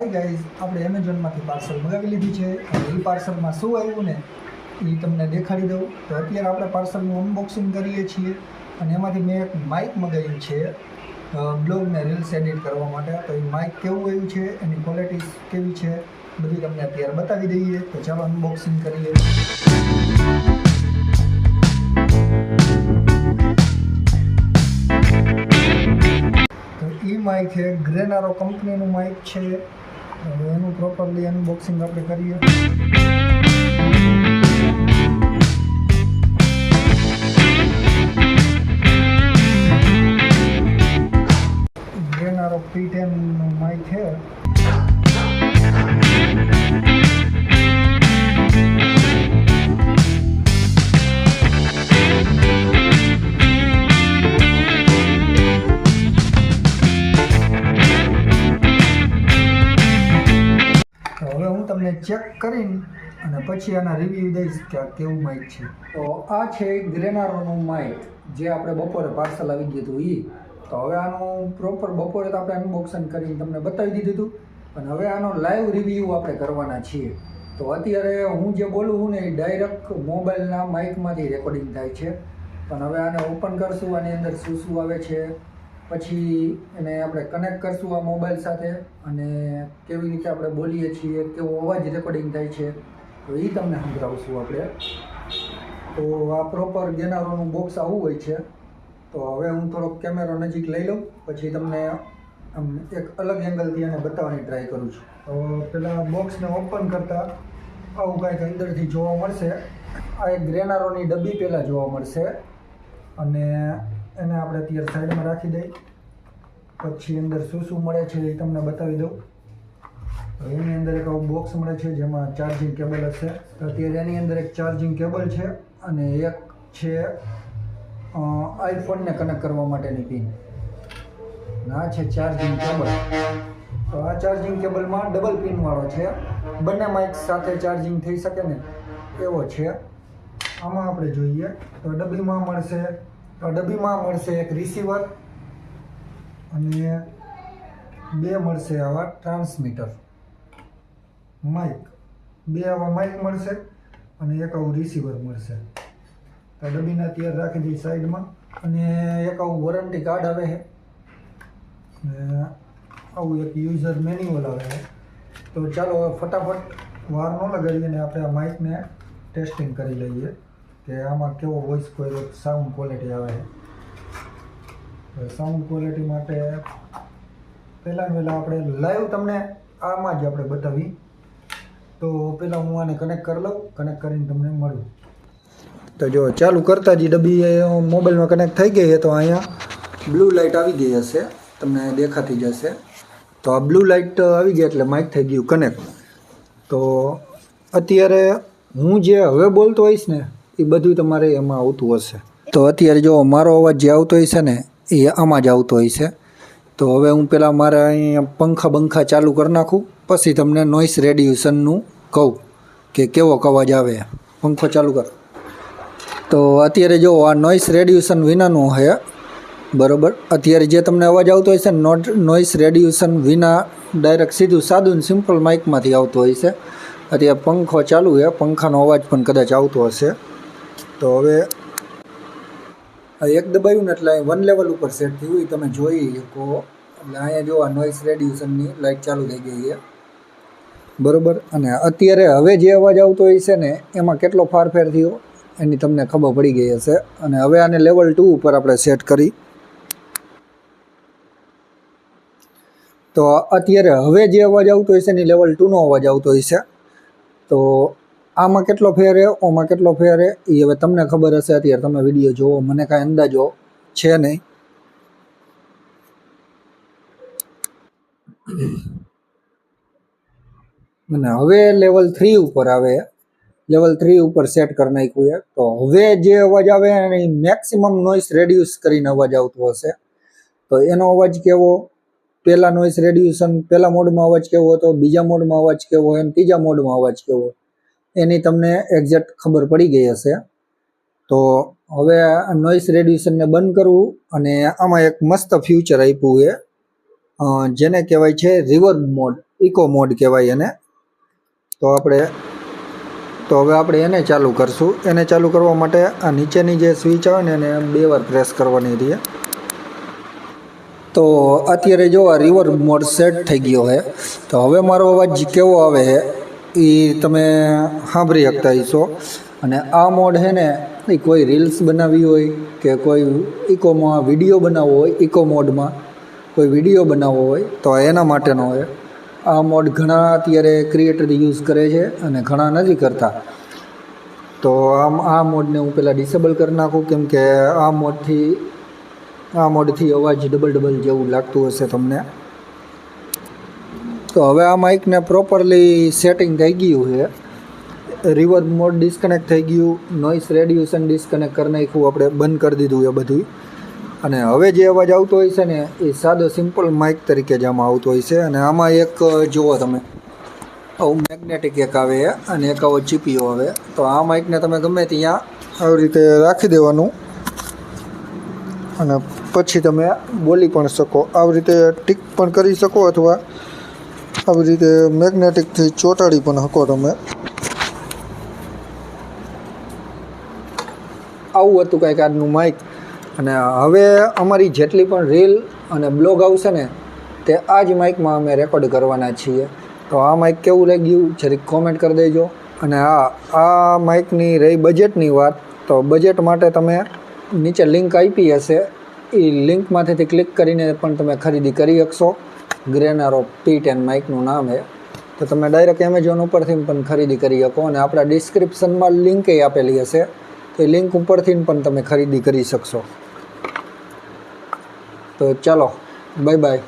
Hi guys, આપણે એમેઝોનમાંથી parcel મંગાવી લીધી છે અને એ પાર્સલમાં શું આવ્યું ને એ તમને દેખાડી દઉં. તો અત્યારે આપણે પાર્સલનું અનબોક્સિંગ કરીએ છીએ અને એમાંથી મેં એક માઇક મંગાવ્યું છે બ્લોગને રીલ્સ એડિટ કરવા માટે. તો એ માઇક કેવું આવ્યું છે, એની ક્વોલિટી કેવી છે, બધી તમને અત્યારે બતાવી દઈએ. તો ચાલો અનબોક્સિંગ કરીએ. તો એ માઇક છે ગ્રેનારો કંપનીનું માઇક છે. હવે એનું પ્રોપરલી અનબોક્સિંગ આપણે કરીએ. ગ્રેનારો P10નું માઇક છે. તમને ચેક કરીને અને પછી આના રિવ્યૂ દઈશ કે આ કેવું માઇક છે. તો આ છે ગ્રેનારોનું માઇક જે આપણે બપોરે પાર્સલ આવી ગયું હતું એ. તો હવે આનું પ્રોપર બપોરે તો આપણે અનબોક્સિંગ કરીને તમને બતાવી દીધું હતું, અને હવે આનો લાઈવ રિવ્યૂ આપણે કરવાના છીએ. તો અત્યારે હું જે બોલું છું ને એ ડાયરેક્ટ મોબાઈલના માઇકમાંથી રેકોર્ડિંગ થાય છે. પણ હવે આને ઓપન કરશું, આની અંદર શું શું આવે છે, પછી એને આપણે કનેક્ટ કરશું આ મોબાઈલ સાથે, અને કેવી રીતે આપણે બોલીએ છીએ, કેવો અવાજ રેકોર્ડિંગ થાય છે, તો એ તમને સમજાવશું આપણે. તો આ પ્રોપર ગ્રેનારોનું બોક્સ આવું હોય છે. તો હવે હું થોડોક કેમેરો નજીક લઈ લઉં, પછી તમને એક અલગ એંગલથી એને બતાવવાની ટ્રાય કરું છું. તો પહેલાં બોક્સને ઓપન કરતાં આવું કાંઈક અંદરથી જોવા મળશે. આ એક ગ્રેનારોની ડબ્બી પહેલાં જોવા મળશે, અને એને આપણે અત્યારે સાઈડમાં રાખી દઈએ. પછી અંદર શું શું મળે છે એ તમને બતાવી દઉં. એની અંદર એક આવું બોક્સ મળે છે જેમાં ચાર્જિંગ કેબલ હશે. અત્યારે એની અંદર એક ચાર્જિંગ કેબલ છે અને એક છે આઈફોનને કનેક્ટ કરવા માટેની પિન. આ છે ચાર્જિંગ કેબલ. તો આ ચાર્જિંગ કેબલમાં ડબલ પિનવાળો છે, બંને માઇક સાથે ચાર્જિંગ થઈ શકે ને એવો છે. આમાં આપણે જોઈએ તો ડબ્બીમાં મળશે એક રિસીવર અને બે મળશે આવા ટ્રાન્સમીટર માઇક. બે આવા માઇક મળશે અને એક આવું રિસીવર મળશે. તો ડબ્બીને અત્યારે રાખી દઈએ સાઈડમાં. અને એક આવું વોરંટી કાર્ડ આવે છે, અને આવું એક યુઝર મેન્યુઅલ આવે છે. તો ચાલો ફટાફટ વાર ન લગાડીએ અને આપણે આ માઇકને ટેસ્ટિંગ કરી લઈએ કે આમાં કેવો વોઇસ સાઉન્ડ ક્વોલિટી આવે છે. સાઉન્ડ ક્વોલિટી માટે પહેલાં આપણે લાઈવ તમને આમાં જ આપણે બતાવી. તો પહેલાં હું આને કનેક્ટ કરી લઉં, કનેક્ટ કરીને તમને મળું. તો જો ચાલુ કરતા જ ડબ્બી મોબાઈલમાં કનેક્ટ થઈ ગઈ છે. તો અહીંયા બ્લુ લાઇટ આવી ગઈ હશે, તમને દેખાતી જ હશે. તો આ બ્લુ લાઇટ આવી ગઈ એટલે માઇક થઈ ગયું કનેક્ટ. તો અત્યારે હું જે હવે બોલતો હોઈશ ને એ બધું તમારે એમાં આવતું હશે. તો અત્યારે જો મારો અવાજ જે આવતો હશે ને એ આમાં જ આવતો હશે. તો હવે હું પહેલાં મારે અહીંયા પંખા ચાલુ કરી નાખું, પછી તમને નોઇસ રેડ્યુશનનું કહું કે કેવો અવાજ આવે. પંખો ચાલુ કર. તો અત્યારે જો આ નોઇસ રેડ્યુશન વિનાનું છે, બરાબર. અત્યારે જે તમને અવાજ આવતો હશે નોઇસ રેડ્યુશન વિના ડાયરેક્ટ સીધું સાદું સિમ્પલ માઇકમાંથી આવતો હશે. અત્યારે પંખો ચાલુ છે, પંખાનો અવાજ પણ કદાચ આવતો હશે. તો હવે એક દબાવ્યું ને એટલે વન લેવલ ઉપર સેટ થયું, તમે જોઈ શકો. એટલે અહીંયા જો આ નોઇસ રેડ્યુશનની લાઇટ ચાલુ થઈ ગઈ છે, બરાબર. અને અત્યારે હવે જે અવાજ આવતો હોય છે ને એમાં કેટલો ફારફેર થયો એની તમને ખબર પડી ગઈ હશે. અને હવે આને લેવલ 2 ઉપર આપણે સેટ કરી. તો અત્યારે હવે જે અવાજ આવતો હોય છે એની લેવલ 2નો અવાજ આવતો હોય છે. તો આમાં કેટલો ફેર છે, ઓમાં કેટલો ફેર છે એ હવે તમને ખબર હશે. અત્યારે તમે વિડીયો જોવો, મને કાંઈ અંદાજો છે નહીં. અને હવે લેવલ 3 ઉપર આવે, લેવલ 3 ઉપર સેટ કરી નાખ્યું છે. તો હવે જે અવાજ આવે એ મેક્સિમમ નોઇસ રેડ્યુસ કરીને અવાજ આવતો હશે. તો એનો અવાજ કેવો, પહેલા નોઇસ રેડ્યુશન પહેલા મોડમાં અવાજ કેવો હતો, બીજા મોડમાં અવાજ કેવો, અને ત્રીજા મોડમાં અવાજ કેવો, એની તમને એક્ઝેક્ટ ખબર પડી ગઈ હશે. તો હવે નોઇસ રેડ્યુશનને બંધ કરવું, અને આમાં એક મસ્ત ફ્યુચર આપ્યું છે જેને કહેવાય છે રિવર્બ મોડ. ઇકો મોડ કહેવાય એને. તો હવે આપણે એને ચાલુ કરશું. એને ચાલુ કરવા માટે આ નીચેની જે સ્વિચ આવે ને એને 2 વાર પ્રેસ કરવાની રહે. તો અત્યારે જો આ રિવર્બ મોડ સેટ થઈ ગયો છે. તો હવે મારો અવાજ કેવો આવે છે એ તમે સાંભળી શકતા હશો. અને આ મોડ છે ને એ કોઈ રીલ્સ બનાવવી હોય કે કોઈ ઇકોમાં વિડીયો બનાવવો હોય, ઇકો મોડમાં કોઈ વિડીયો બનાવવો હોય તો એના માટેનો હોય. આ મોડ ઘણા અત્યારે ક્રિએટર યુઝ કરે છે અને ઘણા નથી કરતા. તો આ મોડને હું પહેલાં ડિસેબલ કરી નાખું, કેમ કે આ મોડથી અવાજ ડબલ જેવું લાગતું હશે તમને. તો હવે આ માઇકને પ્રોપરલી સેટિંગ થઈ ગયું છે. રિવર્બ મોડ ડિસ્કનેક્ટ થઈ ગયું, નોઇસ રેડ્યુશન ડિસ્કનેક્ટ કરી નાખ્યું, આપણે બંધ કરી દીધું એ બધું. અને હવે જે અવાજ આવતો હોય છે ને એ સાદો સિમ્પલ માઇક તરીકે જ આમાં આવતો હોય છે. અને આમાં એક જુઓ તમે આવું મેગ્નેટિક એક આવે અને એક આવો ચીપિયો આવે. તો આ માઇકને તમે ગમે ત્યાં આવી રીતે રાખી દેવાનું અને પછી તમે બોલી પણ શકો. આવી રીતે ટીક પણ કરી શકો અથવા આવી રીતે મેગ્નેટિકથી ચોંટાડી પણ શકો તમે. આવું હતું કંઈક આજનું માઇક. અને હવે અમારી જેટલી પણ રીલ અને બ્લોગ આવશે ને તે આ જ માઇકમાં અમે રેકોર્ડ કરવાના છીએ. તો આ માઇક કેવું લાગ્યું જરીક કોમેન્ટ કરી દેજો. અને આ માઇકની રહી બજેટની વાત, તો બજેટ માટે તમે નીચે લિંક આપી હશે, એ લિંકમાંથી ક્લિક કરીને પણ તમે ખરીદી કરી શકશો. ગ્રેનારો P10 માઇકનું નામ છે. તો તમે ડાયરેક્ટ એમેઝોન ઉપરથી પણ ખરીદી કરી શકો. અને આપણા ડિસ્ક્રિપ્શનમાં લિંકે આપેલી હશે, તો એ લિંક ઉપરથી પણ તમે ખરીદી કરી શકશો. તો ચાલો, બાય બાય.